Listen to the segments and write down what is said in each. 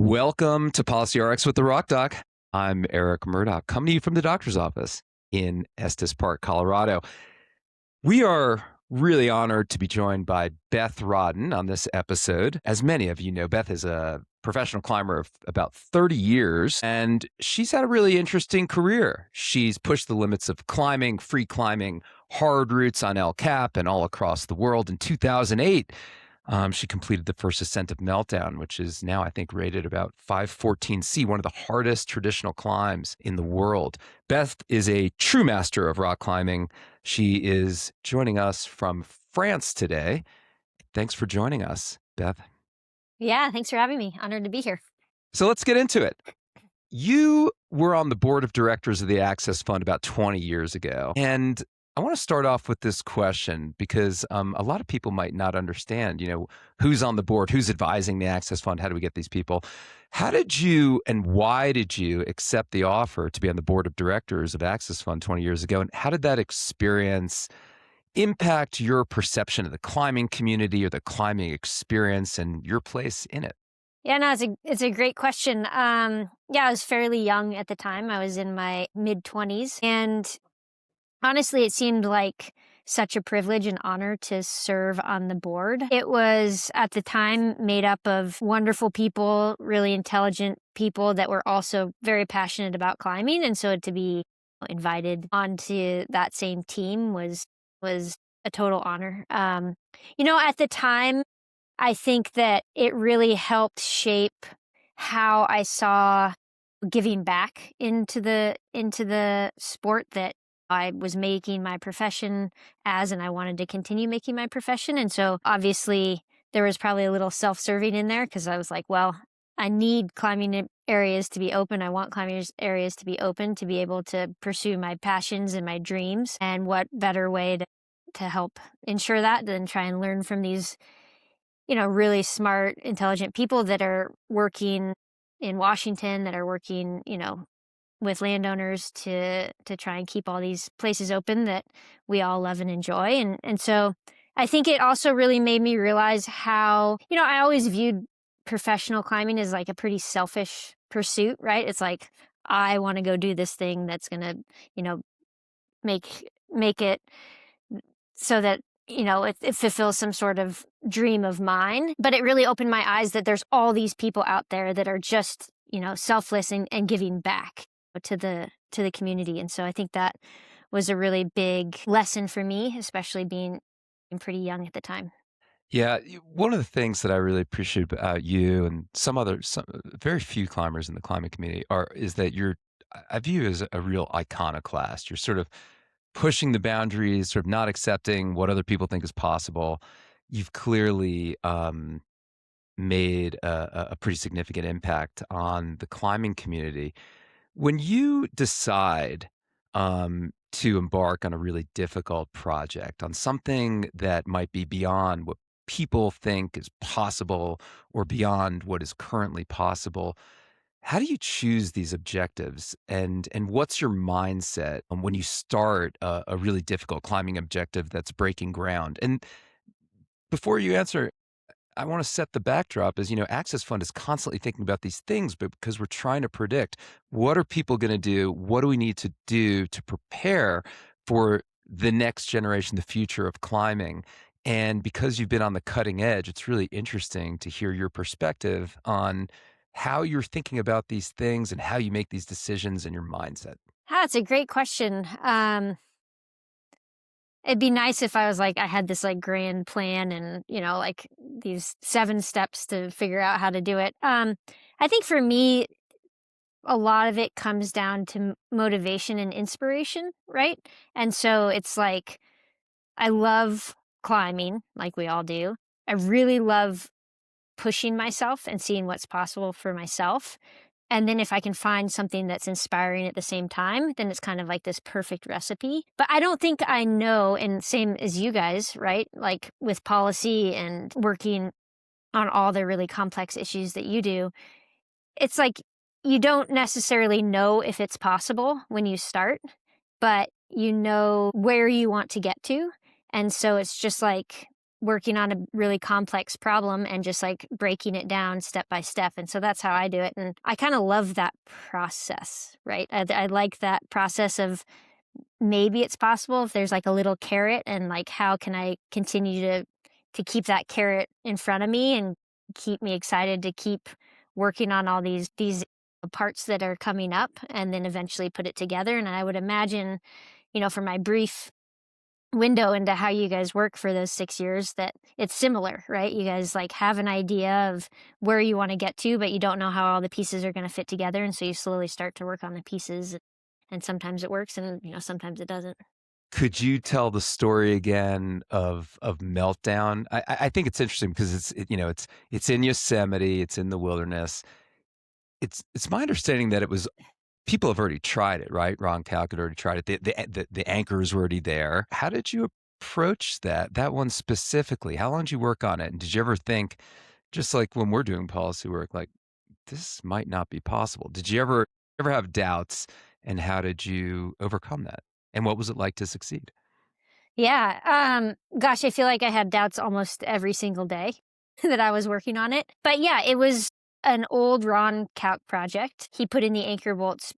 Welcome to Policy RX with the Rock Doc. I'm Eric Murdoch, coming to you from the doctor's office in Estes Park, Colorado. We are really honored to be joined by Beth Rodden on this episode. As many of you know, Beth is a professional climber of about 30 years, and she's had a really interesting career. She's pushed the limits of climbing, free climbing, hard routes on El Cap and all across the world. In 2008, she completed the first ascent of Meltdown, which is now, I think, rated about 514C, one of the hardest traditional climbs in the world. Beth is a true master of rock climbing. She is joining us from France today. Thanks for joining us, Beth. Yeah, thanks for having me. Honored to be here. So let's get into it. You were on the board of directors of the Access Fund about 20 years ago. And I want to start off with this question because a lot of people might not understand, who's on the board, who's advising the Access Fund, how do we get these people? How did you and why did you accept the offer to be on the board of directors of Access Fund 20 years ago? And how did that experience impact your perception of the climbing community or the climbing experience and your place in it? Yeah, no, it's a great question. I was fairly young at the time. I was in my mid-20s, and honestly, it seemed like such a privilege and honor to serve on the board. It was, at the time, made up of wonderful people, really intelligent people that were also very passionate about climbing. And so to be invited onto that same team was a total honor. At the time, I think that it really helped shape how I saw giving back into the sport that I was making my profession as, and I wanted to continue making my profession. And so obviously there was probably a little self-serving in there because I was like, well, I need climbing areas to be open. I want climbing areas to be open to be able to pursue my passions and my dreams. And what better way to help ensure that than try and learn from these, really smart, intelligent people that are working in Washington, that are working, with landowners to try and keep all these places open that we all love and enjoy. And so I think it also really made me realize how, I always viewed professional climbing as like a pretty selfish pursuit, right? It's like, I want to go do this thing that's going to, make it so that, it fulfills some sort of dream of mine. But it really opened my eyes that there's all these people out there that are just, selfless and giving back to the community. And so I think that was a really big lesson for me, especially being pretty young at the time. Yeah, one of the things that I really appreciate about you and some very few climbers in the climbing community is that I view you as a real iconoclast. You're sort of pushing the boundaries, sort of not accepting what other people think is possible. You've clearly made a pretty significant impact on the climbing community. When you decide to embark on a really difficult project, on something that might be beyond what people think is possible or beyond what is currently possible, how do you choose these objectives? And what's your mindset when you start a really difficult climbing objective that's breaking ground? And before you answer, I want to set the backdrop as, Access Fund is constantly thinking about these things, but because we're trying to predict what are people going to do? What do we need to do to prepare for the next generation, the future of climbing? And because you've been on the cutting edge, it's really interesting to hear your perspective on how you're thinking about these things and how you make these decisions and your mindset. That's a great question. It'd be nice if I was like, I had this like grand plan and, like these 7 steps to figure out how to do it. I think for me, a lot of it comes down to motivation and inspiration, right? And so it's like, I love climbing like we all do. I really love pushing myself and seeing what's possible for myself. And then if I can find something that's inspiring at the same time, then it's kind of like this perfect recipe. But I don't think I know, and same as you guys, right? Like with policy and working on all the really complex issues that you do, it's like you don't necessarily know if it's possible when you start, but you know where you want to get to. And so it's just like working on a really complex problem and just like breaking it down step by step. And so that's how I do it. And I kind of love that process, right? I like that process of maybe it's possible if there's like a little carrot, and like how can I continue to keep that carrot in front of me and keep me excited to keep working on all these parts that are coming up, and then eventually put it together. And I would imagine, for my brief window into how you guys work for those 6 years, that it's similar, right? You guys like have an idea of where you want to get to, but you don't know how all the pieces are going to fit together. And so you slowly start to work on the pieces, and sometimes it works and, sometimes it doesn't. Could you tell the story again of Meltdown? I think it's interesting because it's in Yosemite, it's in the wilderness. It's my understanding that it was people have already tried it, right? Ron Calc had already tried it. The anchors were already there. How did you approach that one specifically? How long did you work on it? And did you ever think, just like when we're doing policy work, like this might not be possible? Did you ever have doubts, and how did you overcome that? And what was it like to succeed? Yeah. Gosh, I feel like I had doubts almost every single day that I was working on it. But yeah, it was an old Ron Calc project. He put in the anchor bolts,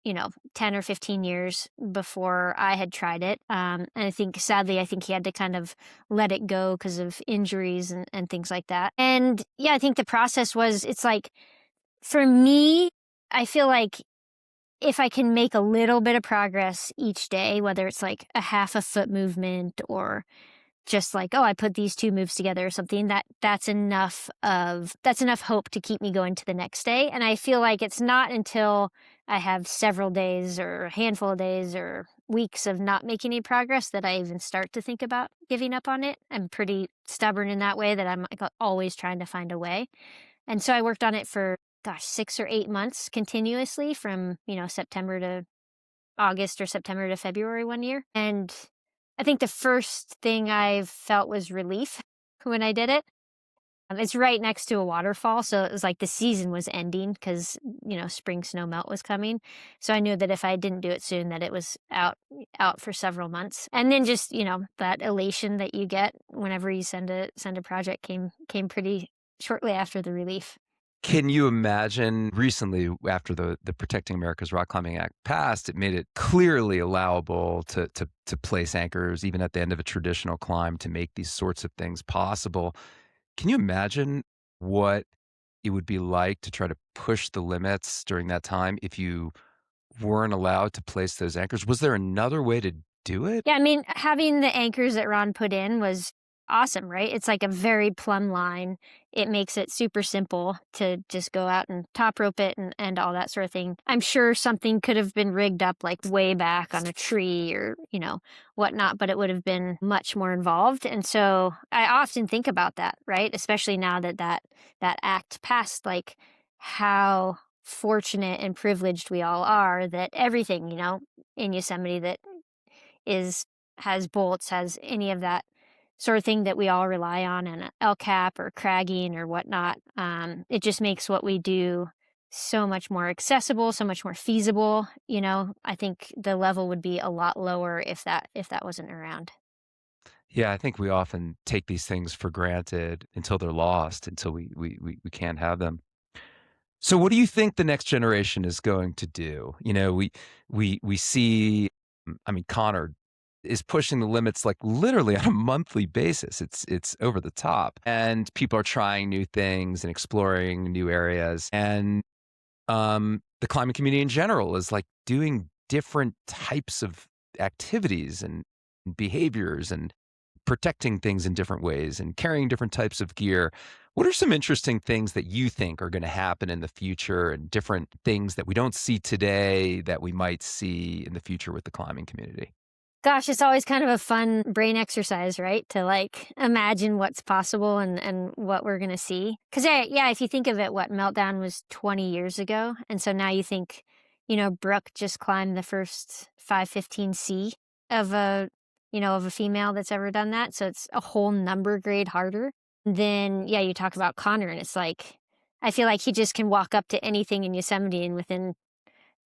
10 or 15 years before I had tried it. And sadly, I think he had to kind of let it go because of injuries and things like that. And yeah, I think the process was, it's like, for me, I feel like if I can make a little bit of progress each day, whether it's like a half a foot movement or just like, oh, I put these two moves together or something, that's enough hope to keep me going to the next day. And I feel like it's not until I have several days or a handful of days or weeks of not making any progress that I even start to think about giving up on it. I'm pretty stubborn in that way, that I'm like always trying to find a way. And so I worked on it for, gosh, 6 or 8 months continuously from, September to August or September to February one year. And I think the first thing I felt was relief when I did it. It's right next to a waterfall. So it was like the season was ending because, spring snow melt was coming. So I knew that if I didn't do it soon, that it was out for several months. And then just, that elation that you get whenever you send a project came pretty shortly after the relief. Can you imagine recently after the Protecting America's Rock Climbing Act passed, it made it clearly allowable to place anchors even at the end of a traditional climb to make these sorts of things possible. Can you imagine what it would be like to try to push the limits during that time if you weren't allowed to place those anchors? Was there another way to do it? Yeah, I mean, having the anchors that Ron put in was awesome, right? It's like a very plumb line. It makes it super simple to just go out and top rope it and all that sort of thing. I'm sure something could have been rigged up like way back on a tree or, whatnot, but it would have been much more involved. And so I often think about that, right? Especially now that act passed, like how fortunate and privileged we all are that everything, in Yosemite that is has bolts, has any of that sort of thing that we all rely on, and a LCAP or cragging or whatnot. It just makes what we do so much more accessible, so much more feasible. I think the level would be a lot lower if that wasn't around. Yeah, I think we often take these things for granted until they're lost, until we can't have them. So what do you think the next generation is going to do? We see, I mean, Connor is pushing the limits like literally on a monthly basis. It's over the top. And people are trying new things and exploring new areas. And the climate community in general is like doing different types of activities and behaviors and protecting things in different ways and carrying different types of gear. What are some interesting things that you think are going to happen in the future, and different things that we don't see today that we might see in the future with the climbing community? Gosh, it's always kind of a fun brain exercise, right? To like imagine what's possible and what we're going to see. Because, yeah, if you think of it, what Meltdown was 20 years ago. And so now you think, Brooke just climbed the first 515C of a female that's ever done that. So it's a whole number grade harder. Then, yeah, you talk about Connor, and it's like, I feel like he just can walk up to anything in Yosemite and within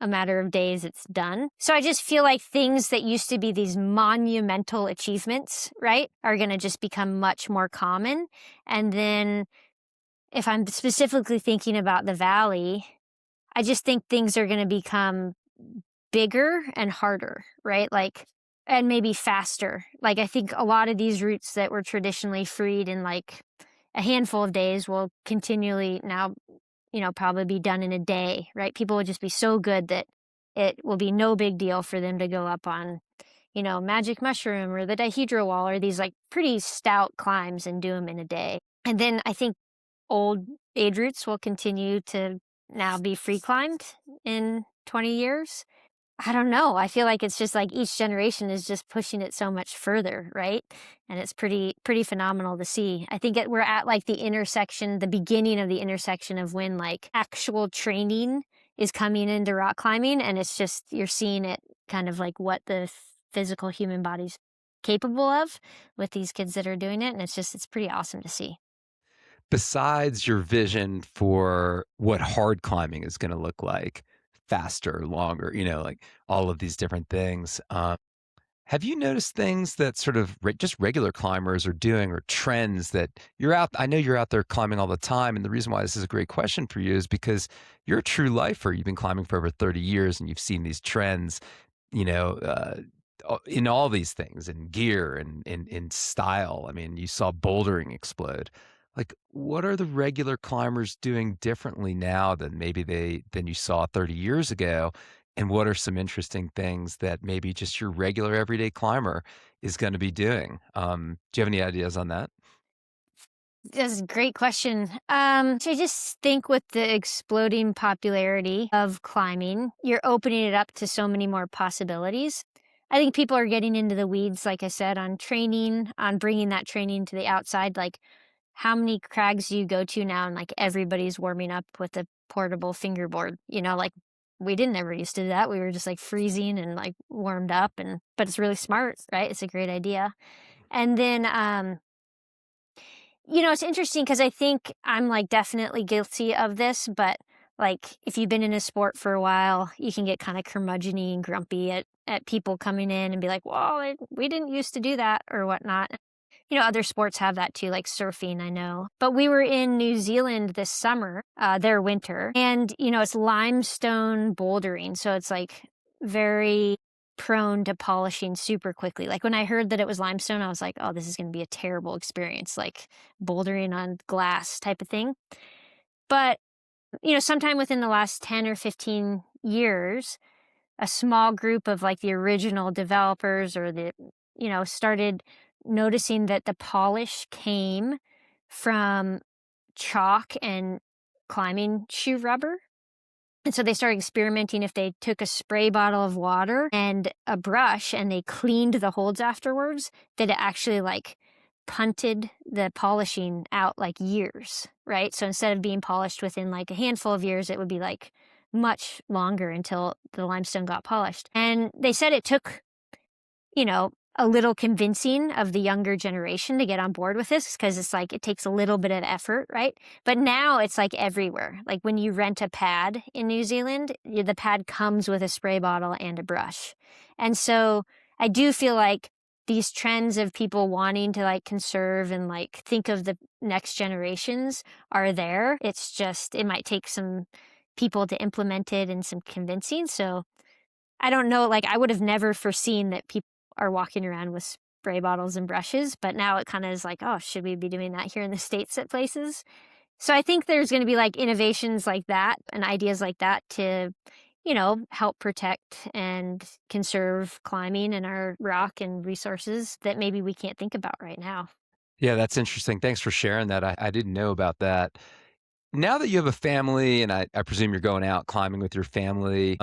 a matter of days, it's done. So I just feel like things that used to be these monumental achievements, right, are going to just become much more common. And then if I'm specifically thinking about the valley, I just think things are going to become bigger and harder, right? Like, and maybe faster. Like, I think a lot of these routes that were traditionally freed in like a handful of days will continually now, probably be done in a day, right? People will just be so good that it will be no big deal for them to go up on, Magic Mushroom or the Dihedral Wall or these like pretty stout climbs and do them in a day. And then I think old age routes will continue to now be free climbed in 20 years. I don't know. I feel like it's just like each generation is just pushing it so much further, right? And it's pretty phenomenal to see. I think we're at like the intersection, the beginning of the intersection of when like actual training is coming into rock climbing, and it's just you're seeing it kind of like what the physical human body's capable of with these kids that are doing it, and it's pretty awesome to see. Besides your vision for what hard climbing is gonna look like, faster, longer, like all of these different things, have you noticed things that sort of just regular climbers are doing or trends that I know you're out there climbing all the time. And the reason why this is a great question for you is because you're a true lifer. You've been climbing for over 30 years and you've seen these trends, you know, uh, in all these things, in gear and in style. I mean, you saw bouldering explode. Like, what are the regular climbers doing differently now than you saw 30 years ago? And what are some interesting things that maybe just your regular everyday climber is going to be doing? Do you have any ideas on that? That's a great question. So I just think with the exploding popularity of climbing, you're opening it up to so many more possibilities. I think people are getting into the weeds, like I said, on training, on bringing that training to the outside. Like, how many crags do you go to now? And like everybody's warming up with a portable fingerboard, like we didn't ever used to do that. We were just like freezing and like warmed up, but it's really smart, right? It's a great idea. And then, it's interesting because I think I'm like definitely guilty of this, but like if you've been in a sport for a while, you can get kind of curmudgeony and grumpy at people coming in and be like, well, we didn't used to do that or whatnot. Other sports have that too, like surfing, I know. But we were in New Zealand this summer, their winter, and, it's limestone bouldering. So it's like very prone to polishing super quickly. Like when I heard that it was limestone, I was like, oh, this is going to be a terrible experience, like bouldering on glass type of thing. But, sometime within the last 10 or 15 years, a small group of like the original developers or started noticing that the polish came from chalk and climbing shoe rubber. And so they started experimenting if they took a spray bottle of water and a brush and they cleaned the holds afterwards, that it actually like punted the polishing out like years, right? So instead of being polished within like a handful of years, it would be like much longer until the limestone got polished. And they said it took, a little convincing of the younger generation to get on board with this because it's like it takes a little bit of effort, right? But now it's like everywhere. Like when you rent a pad in New Zealand, the pad comes with a spray bottle and a brush. And so I do feel like these trends of people wanting to like conserve and like think of the next generations are there. It's just, it might take some people to implement it and some convincing. So I don't know, like I would have never foreseen that people are walking around with spray bottles and brushes, but now it kind of is like, oh, should we be doing that here in the States at places? So I think there's going to be like innovations like that and ideas like that to, help protect and conserve climbing and our rock and resources that maybe we can't think about right now. Yeah, that's interesting. Thanks for sharing that. I didn't know about that. Now that you have a family, and I presume you're going out climbing with your family,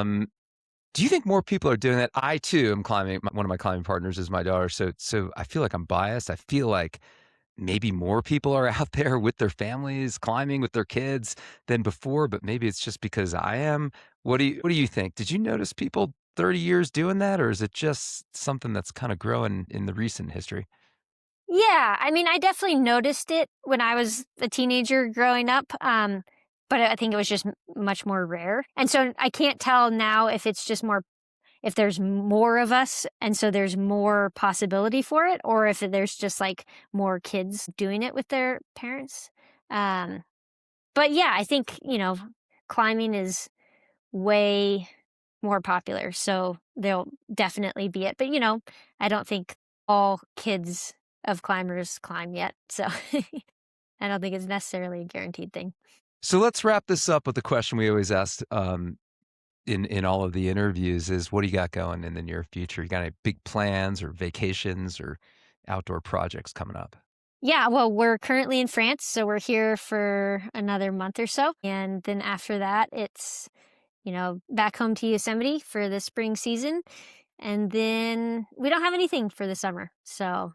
do you think more people are doing that? I too am climbing. One of my climbing partners is my daughter, so I feel like I'm biased. I feel like maybe more people are out there with their families, climbing with their kids than before, but maybe it's just because I am. What do you think? Did you notice people 30 years doing that, or is it just something that's kind of growing in the recent history? Yeah, I mean, I definitely noticed it when I was a teenager growing up. but I think it was just much more rare. And so I can't tell now if it's just more, if there's more of us and so there's more possibility for it, or if there's just like more kids doing it with their parents. Um, but yeah, I think, climbing is way more popular. So there'll definitely be it. But, I don't think all kids of climbers climb yet. So I don't think it's necessarily a guaranteed thing. So let's wrap this up with the question we always ask in all of the interviews is what do you got going in the near future? You got any big plans or vacations or outdoor projects coming up? Yeah, well, we're currently in France, so we're here for another month or so. And then after that, it's, back home to Yosemite for the spring season. And then we don't have anything for the summer. So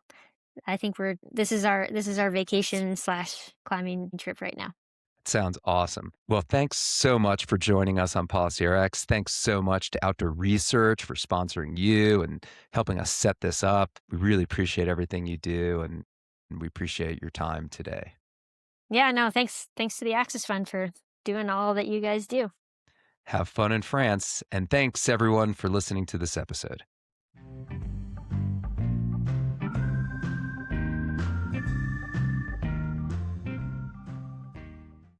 I think this is our vacation slash climbing trip right now. Sounds awesome. Well, thanks so much for joining us on Policy RX. Thanks so much to Outdoor Research for sponsoring you and helping us set this up. We really appreciate everything you do and we appreciate your time today. Yeah, no, thanks to the Access Fund for doing all that you guys do. Have fun in France. And thanks everyone for listening to this episode.